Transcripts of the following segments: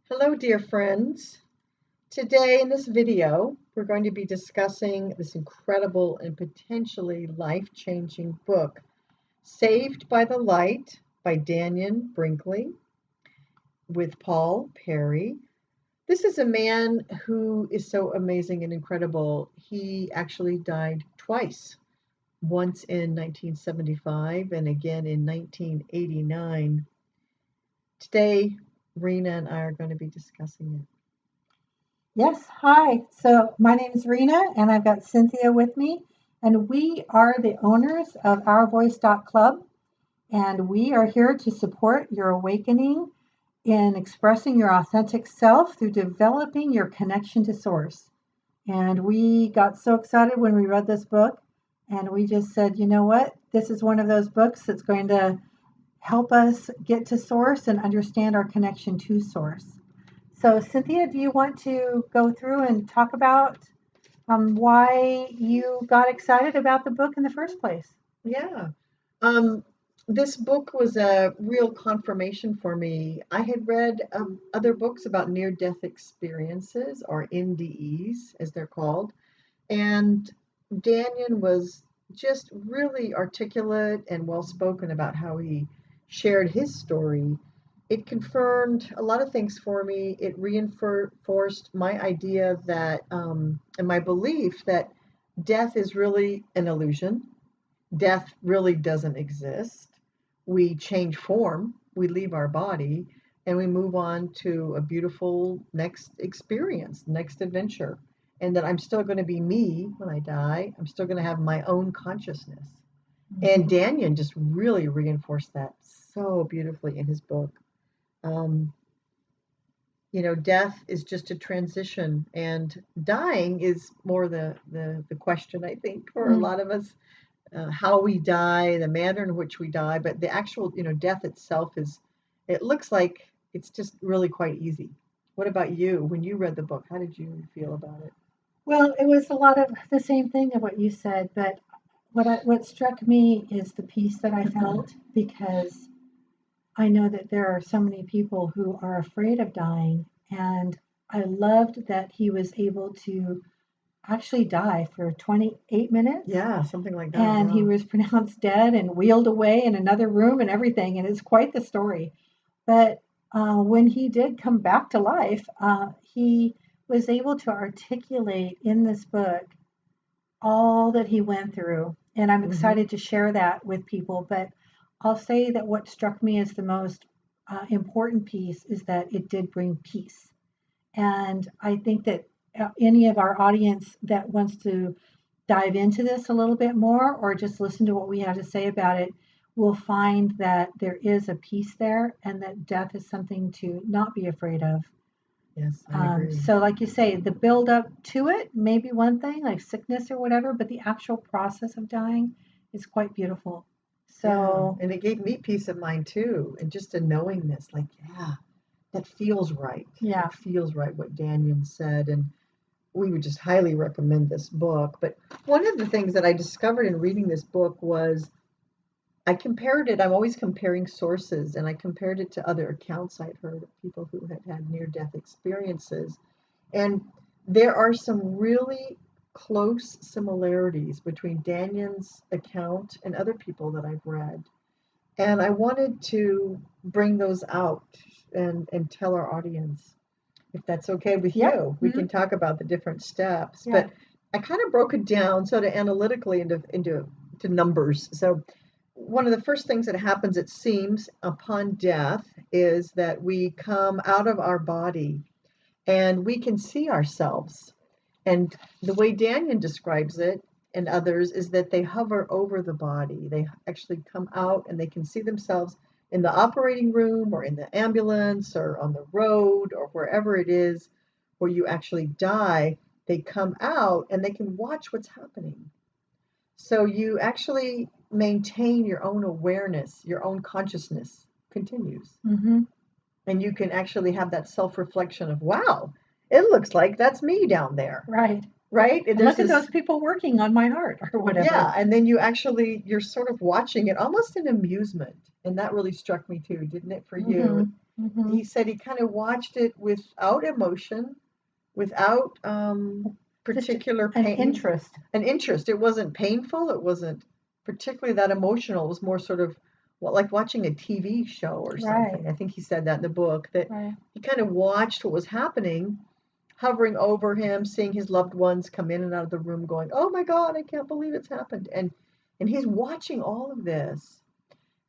Hello, dear friends. Today in this video, we're going to be discussing this incredible and potentially life-changing book, Saved by the Light by Danion Brinkley with Paul Perry. This is a man who is so amazing and incredible. He actually died twice, once in 1975 and again in 1989. Today, Rena and I are going to be discussing it. Yes, hi. So my name is Rena, and I've got Cynthia with me, and we are the owners of Our Voice Club, and we are here to support your awakening in expressing your authentic self through developing your connection to Source. And we got so excited when we read this book, and we just said, you know what? This is one of those books that's going to help us get to Source and understand our connection to Source. So, Cynthia, do you want to go through and talk about why you got excited about the book in the first place? Yeah. Um, this book was a real confirmation for me. I had read other books about near-death experiences, or NDEs, as they're called, and Daniel was just really articulate and well-spoken about how he shared his story. It confirmed a lot of things for me. It reinforced my idea that, and my belief that death is really an illusion. Death really doesn't exist. We change form, we leave our body, and we move on to a beautiful next experience, next adventure. And that I'm still going to be me when I die. I'm still going to have my own consciousness. And Mhm. Daniel just really reinforced that so beautifully in his book. Um, Death is just a transition, and dying is more the question, I think, for a Mm. lot of us, how we die, the manner in which we die, but the actual, death itself is, it looks like it's just really quite easy. What about you? When you read the book, how did you feel about it? Well, it was a lot of the same thing of what you said, but what struck me is the peace that I felt because I know that there are so many people who are afraid of dying, and I loved that he was able to actually die for 28 minutes Yeah, something like that. and he Yeah. was pronounced dead and wheeled away in another room and everything. And it's quite the story. But when he did come back to life, he was able to articulate in this book all that he went through. And I'm Hmm. excited to share that with people. But I'll say that what struck me as the most important piece is that it did bring peace. And I think that any of our audience that wants to dive into this a little bit more or just listen to what we have to say about it, will find that there is a peace there and that death is something to not be afraid of. Yes, I agree. So, like you say, the build up to it may be one thing, like sickness or whatever, but the actual process of dying is quite beautiful. Yeah, So, and it gave me peace of mind too, and just a knowingness, like, yeah, that feels right. yeah. It feels right what Daniel said, and we would just highly recommend this book. But one of the things that I discovered in reading this book was I compared it. I'm always comparing sources, and I compared it to other accounts I'd heard of people who had had near-death experiences. And there are some really close similarities between Daniel's account and other people that I've read. And I wanted to bring those out and tell our audience, if that's okay with Yep. you. We Hmm. can talk about the different steps, Yeah. but I kind of broke it down sort of analytically into to numbers. So one of the first things that happens, it seems, upon death is that we come out of our body and we can see ourselves. And the way Daniel describes it and others is that they hover over the body. They actually come out and they can see themselves in the operating room or in the ambulance or on the road or wherever it is where you actually die. They come out and they can watch what's happening. So you actually maintain your own awareness, your own consciousness continues. Hmm. And you can actually have that self reflection of, wow, it looks like that's me down there, Right. right? And And there's look at those this, people working on my heart or whatever. yeah. And then you're sort of watching it almost in amusement. And that really struck me too, didn't it, for Hmm. you? Mm-hmm. He said he kind of watched it without emotion, without Just particular an pain, interest. an interest. It wasn't painful. It wasn't particularly that emotional. It was more sort of like watching a TV show or Right. something. I think he said that in the book, that Right. he kind of watched what was happening, hovering over him, seeing his loved ones come in and out of the room, going, "Oh my God, I can't believe it's happened," and he's watching all of this.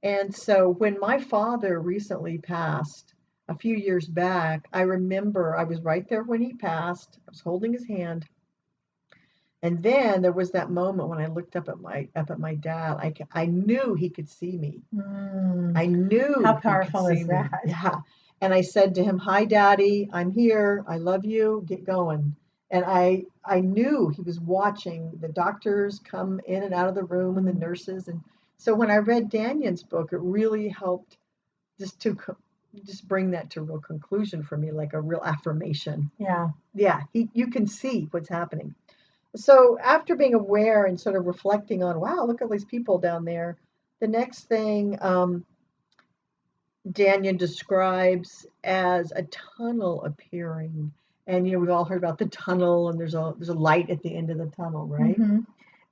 And so when my father recently passed a few years back, I remember I was right there when he passed. I was holding his hand. And then there was that moment when I looked up at my dad. I knew he could see me. Mm. I How knew he could powerful see is me. that? Yeah. And I said to him, "Hi, Daddy. I'm here. I love you. Get going." And I knew he was watching the doctors come in and out of the room and the Mm. nurses. And so when I read Danion's book, it really helped just to just bring that to a real conclusion for me, like a real affirmation. Yeah. Yeah, you can see what's happening. So after being aware and sort of reflecting on, wow, look at these people down there, the next thing Daniel describes as a tunnel appearing. And we've all heard about the tunnel, and there's a light at the end of the tunnel, right? Mm-hmm.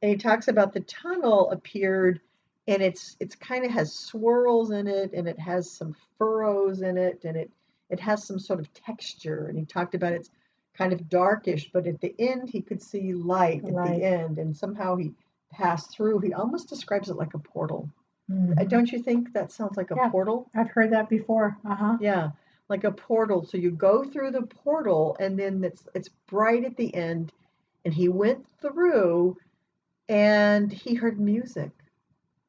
And he talks about the tunnel appeared, and it's kind of has swirls in it, and it has some furrows in it, and it has some sort of texture. And he talked about it's kind of darkish, but at the end he could see light at the Light. end, and somehow he passed through. He almost describes it like a portal. Mm-hmm. Don't you think that sounds like a Yeah. portal? I've heard that before. Uh-huh. Yeah, like a portal. So you go through the portal, and then it's bright at the end, and he went through, and he heard music.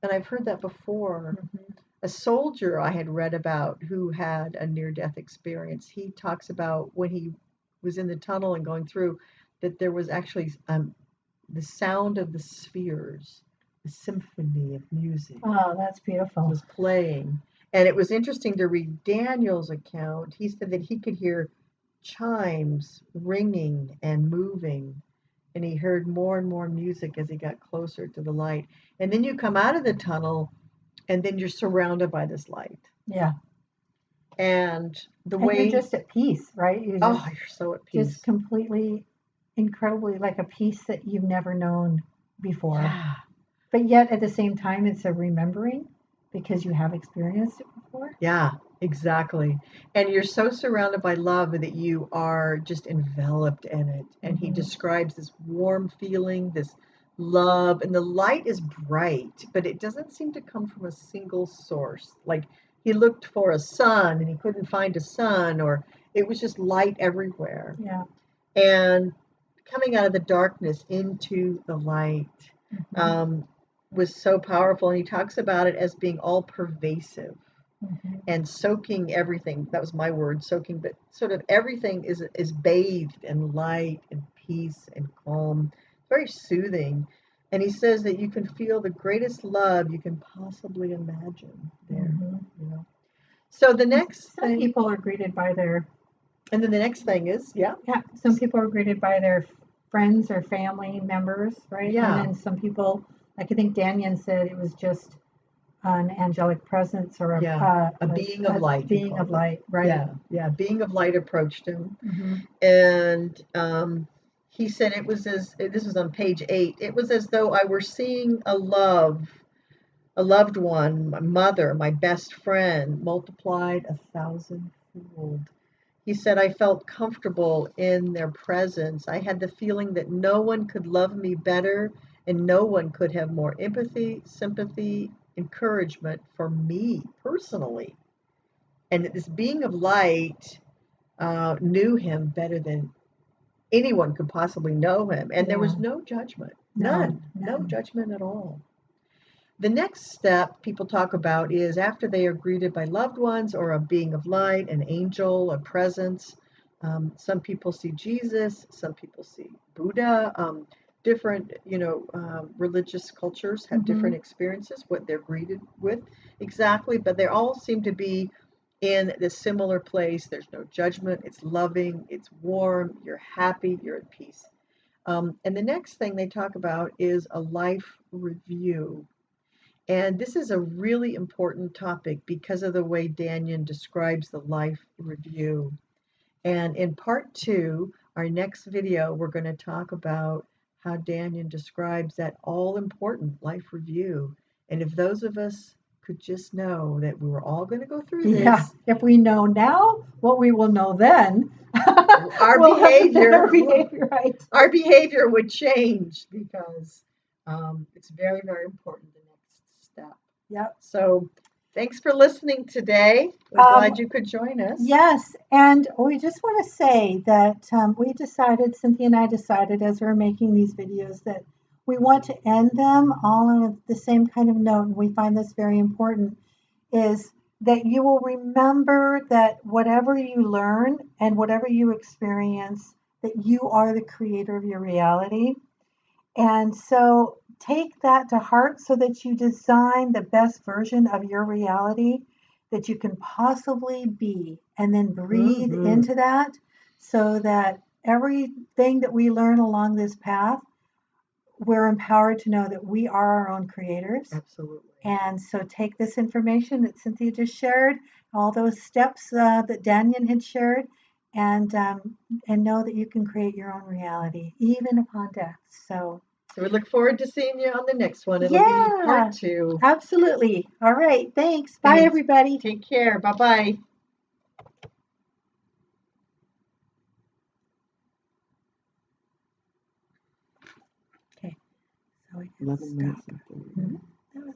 And I've heard that before. Mm-hmm. A soldier I had read about who had a near death experience, he talks about when he was in the tunnel and going through, that there was actually the sound of the spheres, the symphony of music Oh, that's beautiful. was playing. And it was interesting to read Daniel's account. He said that he could hear chimes ringing and moving, and he heard more and more music as he got closer to the light. And then you come out of the tunnel, and then you're surrounded by this light. Yeah. And the And you're way, just at peace, right? You're oh, you're so at just peace. completely, incredibly like a peace that you've never known before. Yeah, But yet at the same time, it's a remembering because you have experienced it before. yeah, exactly. And you're so surrounded by love that you are just enveloped in it. And he Mm-hmm. describes this warm feeling, this love, and the light is bright, but it doesn't seem to come from a single source. Like he looked for a sun and he couldn't find a sun, or it was just light everywhere. Yeah. And coming out of the darkness into the light Mm-hmm. um, was so powerful. And he talks about it as being all pervasive Mm-hmm. and soaking everything. That was my word, soaking, but sort of everything is bathed in light and peace and calm, very soothing. And he says that you can feel the greatest love you can possibly imagine there. Mm-hmm. You know. So the And next some thing, people are greeted by their and then the next thing is, yeah, yeah. Some people are greeted by their friends or family members, right? And yeah, then some people, like I think Daniel said, it was just an angelic presence or yeah, a being of a light, he being of called it. light, right? Yeah, yeah, being of light approached him, Mm-hmm. and he said it was as this was on page 8. It was as though I were seeing a loved one, my mother, my best friend, multiplied 1,000-fold. He said I felt comfortable in their presence. I had the feeling that no one could love me better, and no one could have more empathy, sympathy, encouragement for me personally. And that this being of light knew him better than anyone could possibly know him. And there Yeah. was no judgment, No, no none. judgment at all. The next step people talk about is after they are greeted by loved ones or a being of light, an angel, a presence. Some people see Jesus, some people see Buddha. Different, religious cultures have Mm-hmm. different experiences, what they're greeted with exactly, but they all seem to be in this similar place. There's no judgment, it's loving, it's warm, you're happy, you're at peace. And the next thing they talk about is a life review. And this is a really important topic because of the way Danion describes the life review. And in part two, our next video, we're going to talk about how Danion describes that all important life review. And if those of us could just know that we were all going to go through Yeah, this, if we know now what we will know then, our we'll have a better behavior, behavior, right? our behavior would change because it's very, very important, the next step. Yep. So thanks for listening today. We're Um, glad you could join us. yes, and we just want to say that we decided, Cynthia and I decided as we were making these videos, that we want to end them all on the same kind of note. And we find this very important, is that you will remember that whatever you learn and whatever you experience, that you are the creator of your reality. And so take that to heart so that you design the best version of your reality that you can possibly be, and then breathe Mm-hmm. into that so that everything that we learn along this path, we're empowered to know that we are our own creators. Absolutely. And so take this information that Cynthia just shared, all those steps that Daniel had shared, and know that you can create your own reality, even upon death. So So we look forward to seeing you on the next one. It'll be yeah, part two. absolutely. All right. Thanks. Bye, Thanks. everybody. Take care. Bye bye. Okay. So we can 11 minutes stop. and 30 Mhm. minutes. That was